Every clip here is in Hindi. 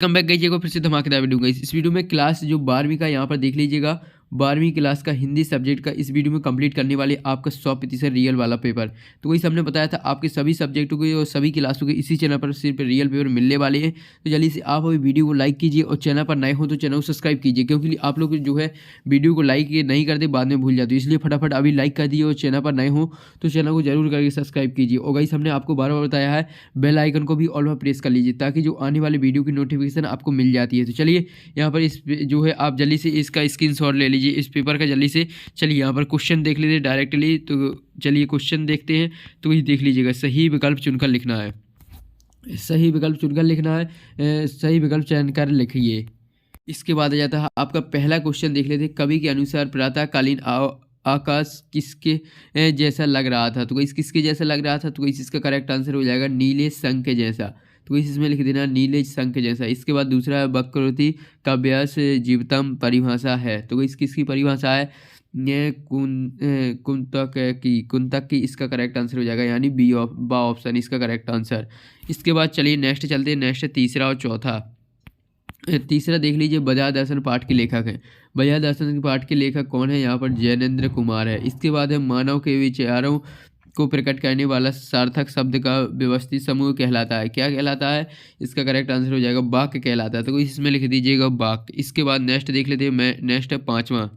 कम बैक कीजिएगा फिर से धमाकेदार वीडियो गाइस। इस वीडियो में क्लास जो 12वीं का यहाँ पर देख लीजिएगा, 12वीं क्लास का हिंदी सब्जेक्ट का इस वीडियो में कंप्लीट करने वाले आपका 100% रियल वाला पेपर। तो वही हमने बताया था आपके सभी सब्जेक्टों के और सभी क्लासों के इसी चैनल पर सिर्फ रियल पेपर मिलने वाले हैं। तो जल्दी से आप अभी वीडियो को लाइक कीजिए और चैनल पर नए हो तो चैनल को सब्सक्राइब कीजिए, क्योंकि आप लोग जो है वीडियो को लाइक नहीं करते बाद में भूल जाते हो, इसलिए फटाफट अभी लाइक कर दिए और चैनल पर नए हो तो चैनल को जरूर करके सब्सक्राइब कीजिए। और गाइस हमने आपको बार बार बताया है बेल आइकन को भी ऑल पर प्रेस कर लीजिए ताकि जो आने वाले वीडियो की नोटिफिकेशन आपको मिल जाती है। तो चलिए यहाँ पर इस जो है आप जल्दी से इसका स्क्रीनशॉट ले लीजिए इस पेपर का जल्दी से। चलिए यहाँ पर क्वेश्चन देख लीजिए डायरेक्टली। तो चलिए क्वेश्चन देखते हैं। तो ये देख लीजिएगा, सही विकल्प चुनकर लिखना है, सही विकल्प चुनकर लिखना है, सही विकल्प चयन कर लिखिए। इसके बाद आ जाता है आपका पहला क्वेश्चन देख लेते हैं। कवि के अनुसार प्रातःकालीन आकाश किसके जैसा लग रहा था? तो इस किसके जैसा लग रहा था? तो इसका करेक्ट आंसर हो जाएगा नीले संख के जैसा। तो इसमें लिख देना नीले संख जैसा। इसके बाद दूसरा है वक्रतुंड का व्यास जीवतम परिभाषा है। तो इस किसकी परिभाषा है? ये कुंतक की इसका करेक्ट आंसर हो जाएगा, यानी बा ऑप्शन इसका करेक्ट आंसर। इसके बाद चलिए नेक्स्ट चलते हैं। नेक्स्ट तीसरा और चौथा। तीसरा देख लीजिए, बजाय दर्शन पाठ के लेखक हैं। बजाय दर्शन के पाठ के लेखक कौन है? यहाँ पर जैनेन्द्र कुमार है। इसके बाद है मानव के विचारों को प्रकट करने वाला सार्थक शब्द का व्यवस्थित समूह कहलाता है। क्या कहलाता है? इसका करेक्ट आंसर हो जाएगा वाक्य कहलाता है। तो इसमें लिख दीजिएगा वाक्य। इसके बाद नेक्स्ट देख लेते हैं। मैं नेक्स्ट है पांचवा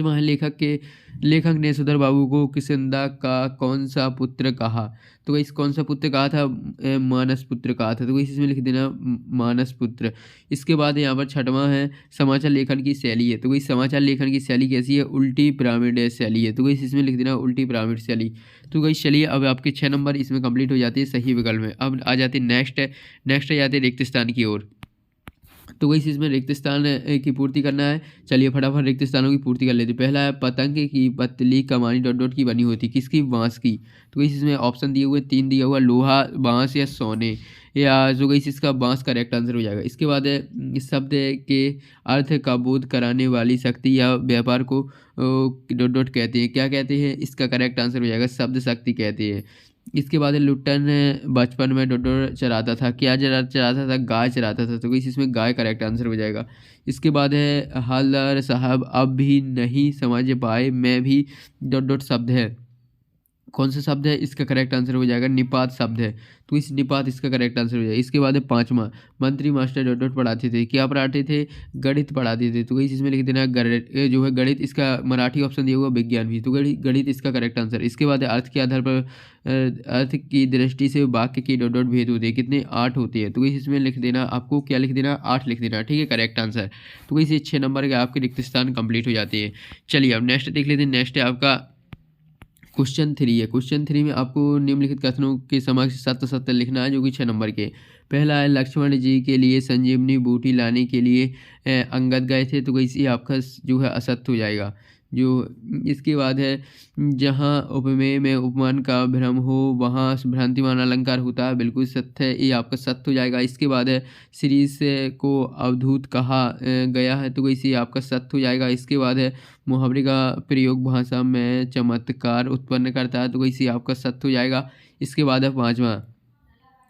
है लेखक ने सुधर बाबू को किष्किंधा का कौन सा पुत्र कहा? तो इस कौन सा पुत्र कहा था? मानस पुत्र कहा था। तो इसमें लिख देना मानस पुत्र। इसके बाद यहाँ पर छठवां है समाचार लेखन की शैली है। तो इस समाचार लेखन की शैली कैसी है? उल्टी पिरामिड शैली है। तो इसमें लिख देना उल्टी पिरामिड शैली। तो गई चलिए अब आपके 6 नंबर इसमें कंप्लीट हो जाती है सही विकल्प में। अब आ जाती है नेक्स्ट आ जाते हैं रिक्त स्थान की ओर। तो वही इसमें रिक्त स्थान की पूर्ति करना है। चलिए फटाफट रिक्त स्थानों की पूर्ति कर लेते हैं। पहला है पतंग की पतली कमानी डॉट डॉट की बनी होती, किसकी? बांस की। तो इस इसमें ऑप्शन दिए हुए 3 दिया हुआ, लोहा, बांस या सोने, या जो गई इसका बांस करेक्ट आंसर हो जाएगा। इसके बाद है इस शब्द के अर्थ का बोध कराने वाली शक्ति या व्यापार को डॉट डॉट कहते हैं। क्या कहते हैं? इसका करेक्ट आंसर हो जाएगा शब्द शक्ति कहते हैं। इसके बाद लुट्टन बचपन में डोडो चराता था। क्या चराता था? गाय चराता था। तो इसमें गाय करेक्ट आंसर हो जाएगा। इसके बाद है हलदर साहब अब भी नहीं समझ पाए मैं भी डॉट डॉट शब्द है। कौन सा शब्द है? इसका करेक्ट आंसर हो जाएगा निपात शब्द है। तो इस निपात इसका करेक्ट आंसर हो जाएगा। इसके बाद है पांचवा, मंत्री मास्टर डॉट डॉट पढ़ाते थे। क्या पढ़ाते थे? गणित पढ़ाते थे। तो इसमें लिख देना जो है गणित, इसका मराठी ऑप्शन दिया हुआ विज्ञान भी। तो गणित इसका करेक्ट आंसर। इसके बाद है अर्थ के आधार पर अर्थ की दृष्टि से वाक्य की डॉट डॉट भेद होते हैं। कितने? 8 होते हैं। तो इसमें लिख देना आपको, क्या लिख देना? 8 लिख देना। ठीक है, करेक्ट आंसर। तो इसे 6 नंबर के आपके रिक्त स्थान कंप्लीट हो जाते हैं। चलिए अब नेक्स्ट देख लेते हैं। नेक्स्ट है आपका क्वेश्चन 3 है। क्वेश्चन 3 में आपको निम्नलिखित कथनों के समक्ष सत्य सत्य लिखना है, जो कि 6 नंबर के। पहला है लक्ष्मण जी के लिए संजीवनी बूटी लाने के लिए अंगद गए थे। तो इसी आपका जो है असत्य हो जाएगा। जो इसके बाद है जहाँ उपमेय में उपमान का भ्रम हो वहाँ भ्रांतिमान अलंकार होता है। बिल्कुल सत्य है, ये आपका सत्य हो जाएगा। इसके बाद है शीरीष को अवधूत कहा गया है। तो इसी आपका सत्य हो जाएगा। इसके बाद है मुहावरे का प्रयोग भाषा में चमत्कार उत्पन्न करता है। तो इसी आपका सत्य हो जाएगा। इसके बाद है पांचवा,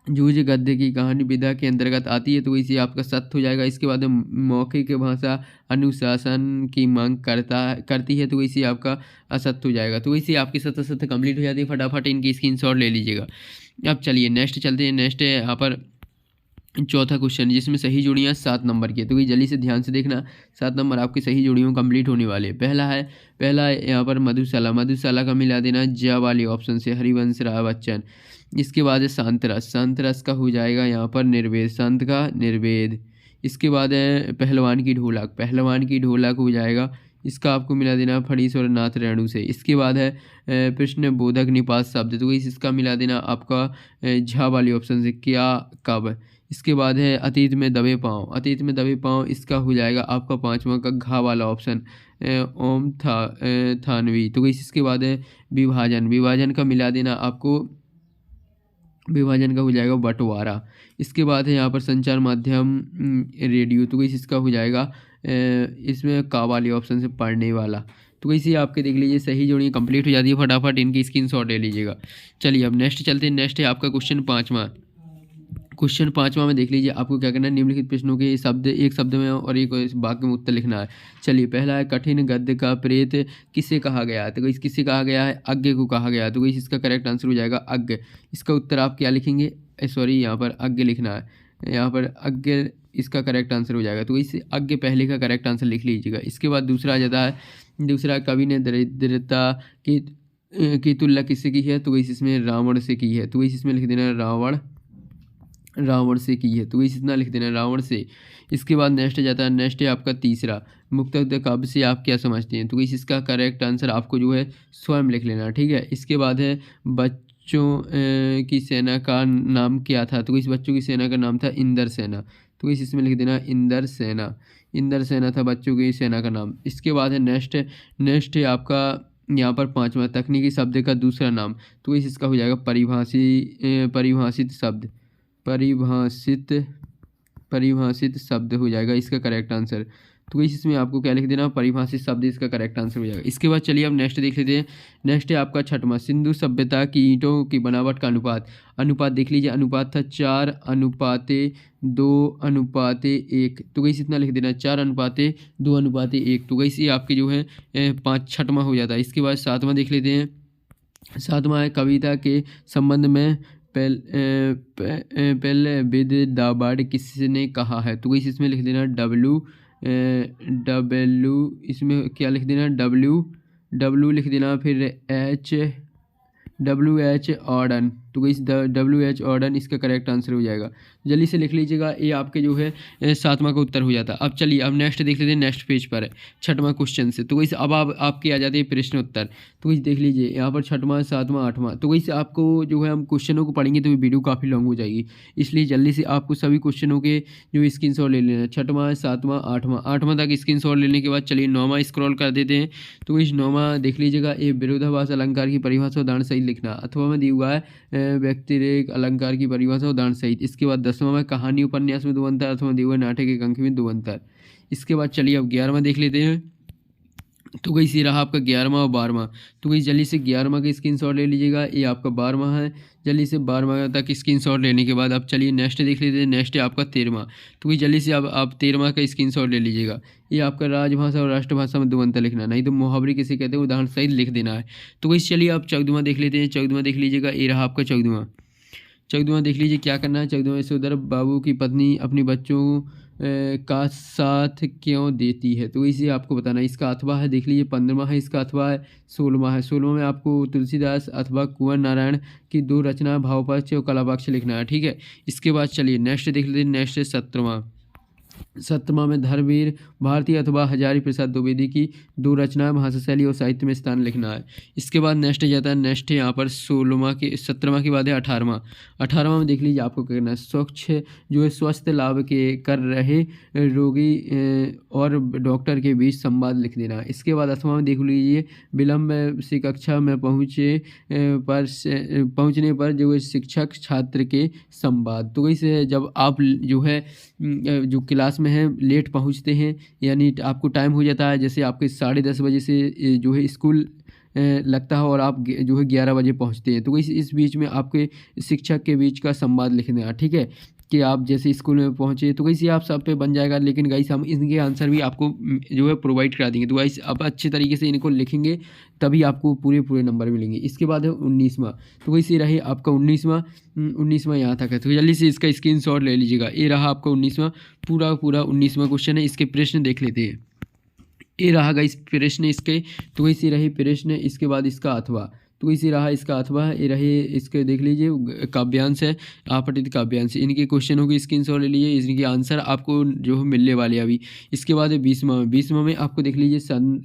जूझ गद्य की कहानी विधा के अंतर्गत आती है। तो इसी आपका सत्य हो जाएगा। इसके बाद मौखिक भाषा अनुशासन की मांग करती है। तो इसी आपका असत्य हो जाएगा। तो इसी आपकी सत्य सत्य कंप्लीट हो जाती है। फटाफट इनकी स्क्रीनशॉट ले लीजिएगा। अब चलिए नेक्स्ट चलते हैं। नेक्स्ट है यहाँ पर चौथा क्वेश्चन, जिसमें सही जोड़ियाँ 7 नंबर की है। तो ये जल्दी से ध्यान से देखना, 7 नंबर आपकी सही जोड़ियों कंप्लीट होने वाले। पहला यहाँ पर मधुशाला का मिला देना ज वाले ऑप्शन से, हरिवंश राय बच्चन। इसके बाद है शांतरस का हो जाएगा यहाँ पर निर्वेद, शांत का निर्वेद। इसके बाद है पहलवान की ढोलक हो जाएगा। इसका आपको मिला देना फणीश्वर नाथ रेणु से। इसके बाद है प्रश्न बोधक निपात शब्द। तो इसका मिला देना आपका झा वाली ऑप्शन से, क्या कब। इसके बाद है अतीत में दबे पाँव। इसका हो जाएगा आपका पांचवा का घा वाला ऑप्शन, ओम थानवी। तो इसके बाद है विभाजन का मिला देना आपको, विभाजन का हो जाएगा बंटवारा। इसके बाद है यहाँ पर संचार माध्यम रेडियो। तो इसका हो जाएगा इसमें का वाली ऑप्शन से पढ़ने वाला। तो इसी आपके देख लीजिए सही जोड़ी कंप्लीट हो जाती है। फटाफट इनकी स्क्रीनशॉट ले लीजिएगा। चलिए अब नेक्स्ट चलते हैं। नेक्स्ट है आपका क्वेश्चन 5वां। क्वेश्चन 5वां में देख लीजिए, आपको क्या करना है, निम्नलिखित प्रश्नों के शब्द एक शब्द में और एक वाक्य में उत्तर लिखना है। चलिए, पहला है, कठिन गद्य का प्रेत किसे कहा गया है? तो गाइस किसे कहा गया है? अज्ञ को कहा गया है। तो गाइस इसका करेक्ट आंसर हो जाएगा अज्ञ। इसका उत्तर आप क्या लिखेंगे? सॉरी, यहाँ पर अज्ञ लिखना है, यहाँ पर अज्ञ इसका करेक्ट आंसर हो जाएगा। तो इस अज्ञ पहले का करेक्ट आंसर लिख लीजिएगा। इसके बाद दूसरा आ जाता है, दूसरा, कवि ने दरिद्रता की तुलना किससे की है? तो गाइस इसमें रावण से की है। तो गाइस इसमें लिख देना रावण से की है। तो इस इतना लिख देना, रावण से। इसके बाद नेक्स्ट जाता है, नेक्स्ट है आपका तीसरा, मुक्तक काव्य से आप क्या समझते हैं? तो इसका करेक्ट आंसर आपको जो है स्वयं लिख लेना, ठीक है। इसके बाद है, बच्चों की सेना का नाम क्या था? तो इस बच्चों की सेना का नाम था इंद्र सेना। तो इसमें लिख देना इंद्र सेना। इंद्र सेना था बच्चों की सेना का नाम। इसके बाद है नेक्स्ट है आपका यहाँ पर 5वां, तकनीकी शब्द का दूसरा नाम। तो इसका हो जाएगा परिभाषित शब्द। परिभाषित शब्द हो जाएगा इसका करेक्ट आंसर। तो इसमें आपको क्या लिख देना? परिभाषित शब्द इसका करेक्ट आंसर हो जाएगा। इसके बाद चलिए अब नेक्स्ट देख लेते हैं। नेक्स्ट है आपका 6वां, सिंधु सभ्यता की ईंटों की बनावट का अनुपात देख लीजिए। अनुपात था 4:2:1। तो गई इतना लिख देना, 4:2:1। तो गई ये आपके जो है 6वां हो जाता है। इसके बाद 7वां देख लेते हैं। 7वां है, कविता के संबंध में पहले विद दाबाड़ किसने कहा है? तो गई इसमें लिख देना डब्ल्यू, इसमें क्या लिख देना? डब्ल्यू लिख देना, फिर WH ऑर्डन। तो गई WH ऑर्डन इसका करेक्ट आंसर हो जाएगा। जल्दी से लिख लीजिएगा, ये आपके जो है 7वां का उत्तर हो जाता है। अब चलिए अब नेक्स्ट देख लेते हैं, नेक्स्ट पेज पर है 6वां क्वेश्चन से। तो गई अब आपके आ जाते हैं प्रश्न उत्तर। तो गई देख लीजिए यहाँ पर 6वां, 7वां, 8वां। तो गई आपको जो है हम क्वेश्चनों को पढ़ेंगे तो वीडियो काफ़ी लॉन्ग हो जाएगी, इसलिए जल्दी से आपको सभी क्वेश्चनों के जो स्क्रीनशॉट ले लेना है। 6वां, 7वां, 8वां तक स्क्रीनशॉट लेने के बाद चलिए 9वां स्क्रॉल कर देते हैं। तो इस 9वां देख लीजिएगा, ये विरोधाभास अलंकार की परिभाषा उदाहरण सहित लिखना। अथवा में दिया हुआ है व्यतिरेक अलंकार की परिभाषा उदाहरण सहित। इसके बाद 10वां में कहानी उपन्यास में 2 अंतर, अथवा दिया हुआ है नाटक एक अंक में 2 अंतर। इसके बाद चलिए अब 11वां देख लेते हैं। तो गई ये रहा आपका 11वां और 12वां। तो गई जल्दी से 11वां का स्क्रीनशॉट ले लीजिएगा, ये आपका 12वां है। जल्दी से 12वां तक स्क्रीनशॉट लेने के बाद अब चलिए नेक्स्ट देख लेते हैं। नेक्स्ट है आपका 13वां। तो गई जल्दी से अब आप 13वां का स्क्रीनशॉट ले लीजिएगा। ये आपका राजभाषा और राष्ट्रभाषा में 2 अंतर लिखना, नहीं तो मुहावरे किसे कहते हैं उदाहरण सहित लिख देना है। तो गई चलिए आप 14वां देख लेते हैं। 14वां देख लीजिएगा, ये रहा आपका 14वां देख लीजिए क्या करना है। 14वां, यशोधर बाबू की पत्नी अपने बच्चों का साथ क्यों देती है? तो इसे आपको बताना है। इसका अथवा है देख लीजिए, 15वां है इसका अथवा है, 16वां है। 16वां में आपको तुलसीदास अथवा कुंवर नारायण की 2 रचना भावपक्ष और कलापक्ष लिखना है, ठीक है। इसके बाद चलिए नेक्स्ट देख लेते हैं। नेक्स्ट है 17वां में धर्मवीर भारती अथवा हजारी प्रसाद द्विवेदी की 2 रचनाएं भाषा शैली और साहित्य में स्थान लिखना है। इसके बाद नेक्स्ट जाता है, नेक्स्ट है यहाँ पर 17वां के बाद है 18वां में देख लीजिए आपको क्या करना है। स्वच्छ जो है स्वास्थ्य लाभ के कर रहे रोगी और डॉक्टर के बीच संवाद लिख देना है। इसके बाद 8वां में देख लीजिए, विलम्ब से कक्षा में पहुँचने पर जो है शिक्षक छात्र के संवाद। तो वैसे जब आप जो है जो क्लास में है लेट पहुंचते हैं, यानी आपको टाइम हो जाता है, जैसे आपके 10:30 बजे से जो है स्कूल लगता है और आप जो है 11 बजे पहुंचते हैं, तो इस बीच में आपके शिक्षक के बीच का संवाद लिखना है, ठीक है। कि आप जैसे स्कूल में पहुंचे तो कैसे आप सब पे बन जाएगा, लेकिन गाइस हम इनके आंसर भी आपको जो है प्रोवाइड करा देंगे। तो गाइस आप अच्छे तरीके से इनको लिखेंगे तभी आपको पूरे नंबर मिलेंगे। इसके बाद है 19वां। तो वैसे रहे आपका 19वां यहाँ तक है। तो जल्दी से इसका स्क्रीनशॉट ले लीजिएगा। ये रहा आपका 19वां, पूरा 19वां क्वेश्चन है। इसके प्रश्न देख लेते हैं। ये रहा गाइस प्रश्न इसके। तो वैसे रहे प्रश्न, इसके बाद इसका अथवा। तो इसी रहा इसका अथवा। ये रहे इसके देख लीजिए काव्यांश है, आपठित काव्यांश। इनके क्वेश्चनों की स्क्रीनशॉट ले लीजिए, इनके आंसर आपको जो है मिलने वाले अभी। इसके बाद है 20वां में आपको देख लीजिए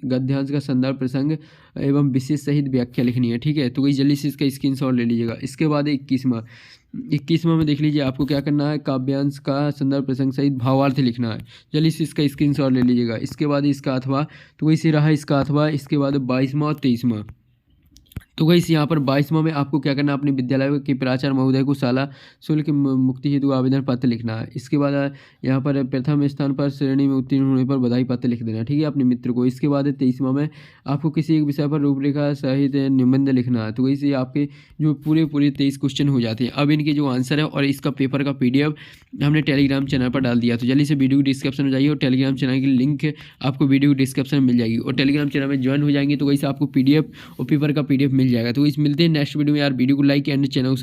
गद्यांश का संदर्भ प्रसंग एवं विशेष सहित व्याख्या लिखनी है, ठीक है। तो वही जल्दी से इसका स्क्रीनशॉट ले लीजिएगा। इसके बाद 21वां में देख लीजिए आपको क्या करना है, काव्यांश का संदर्भ प्रसंग सहित भावार्थ लिखना है। जल्दी से इसका स्क्रीनशॉट ले लीजिएगा। इसके बाद इसका अथवा। तो वही से रहा इसका अथवा। इसके बाद 22वां और 23वां। तो गाइस यहाँ पर 22वां में आपको क्या करना है, अपने विद्यालय के प्राचार्य महोदय को शाला शुल्क मुक्ति हेतु आवेदन पत्र लिखना है। इसके बाद यहाँ पर प्रथम स्थान पर श्रेणी में उत्तीर्ण होने पर बधाई पत्र लिख देना, ठीक है, अपने मित्र को। इसके बाद 23वां में आपको किसी एक विषय पर रूपरेखा सहित निबंध लिखना है। तो गाइस ये आपके जो पूरे 23 क्वेश्चन हो जाते हैं। अब इनके जो आंसर है और इसका पेपर का PDF हमने टेलीग्राम चैनल पर डाल दिया, तो जल्दी से वीडियो डिस्क्रिप्शन में जाइए और टेलीग्राम चैनल की लिंक आपको वीडियो डिस्क्रिप्शन में मिल जाएगी, और टेलीग्राम चैनल में ज्वाइन हो जाएंगे तो गाइस आपको PDF और पेपर का PDF मिल जाएगा। तो इस मिलते हैं नेक्स्ट वीडियो में यार। वीडियो को लाइक एंड चैनल